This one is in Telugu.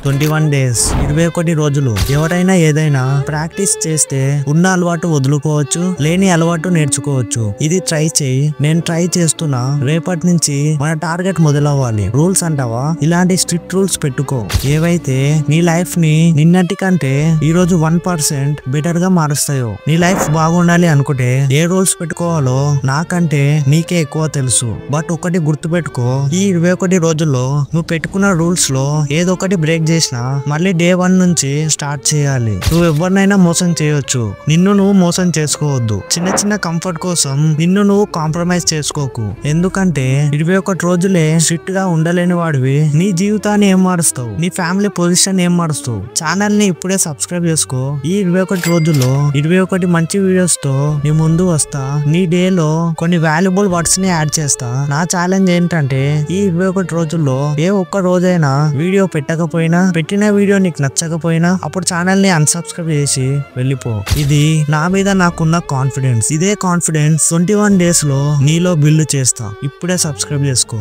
21 days 21 రోజులు. ఎవరైనా ఏదైనా ప్రాక్టీస్ చేస్తే ఉన్న అలవాటు వదులుకోవచ్చు, లేని అలవాటు నేర్చుకోవచ్చు. ఇది ట్రై చేయి. నేను ట్రై చేస్తున్నా. రేపటి నుంచి మన టార్గెట్ మొదలవ్వాలి. రూల్స్ అంటావా? ఇలాంటి స్ట్రిక్ట్ రూల్స్ పెట్టుకో. ఏవైతే నీ లైఫ్ ని నిన్నటి కంటే ఈ రోజు 1% బెటర్ గా మారుస్తాయో. నీ లైఫ్ బాగుండాలి అనుకుంటే ఏ రూల్స్ పెట్టుకోవాలో నాకంటే నీకే ఎక్కువ తెలుసు. బట్ ఒకటి గుర్తుపెట్టుకో, ఈ 21 రోజుల్లో నువ్వు పెట్టుకున్న రూల్స్ లో ఏదో ఒకటి బ్రేక్ చేసినా మళ్ళీ డే 1 నుంచి స్టార్ట్ చేయాలి. నువ్వు ఎవరినైనా మోసం చేయొచ్చు, నిన్ను నువ్వు మోసం చేసుకోవద్దు. చిన్న చిన్న కంఫర్ట్ కోసం నిన్ను నువ్వు కాంప్రమైజ్ చేసుకోకు. ఎందుకంటే 21 రోజులే స్ట్రిక్ట్ గా ఉండలేని వాడివి నీ జీవితాన్ని ఏం మారుస్తావు? నీ ఫ్యామిలీ పొజిషన్ ఏం మారుస్తావు? ఛానల్ ని ఇప్పుడే సబ్స్క్రైబ్ చేసుకో. ఈ 21 రోజుల్లో 21 మంచి వీడియోస్ తో నీ ముందు వస్తా. నీ డే లో కొన్ని వాల్యుబుల్ వర్డ్స్ ని యాడ్ చేస్తా. నా ఛాలెంజ్ ఏంటంటే ఈ 21 రోజుల్లో ఏ ఒక్క రోజైనా వీడియో పెట్టకపోయినా, పెట్టిన వీడియో నీకు నచ్చకపోయినా అప్పుడు ఛానల్ ని అన్సబ్స్క్రైబ్ చేసి వెళ్ళిపో. ఇది నా మీద నాకున్న కాన్ఫిడెన్స్. ఇదే కాన్ఫిడెన్స్ 21 days లో నీలో బిల్డ్ చేస్తా. ఇప్పుడే సబ్స్క్రైబ్ చేసుకో.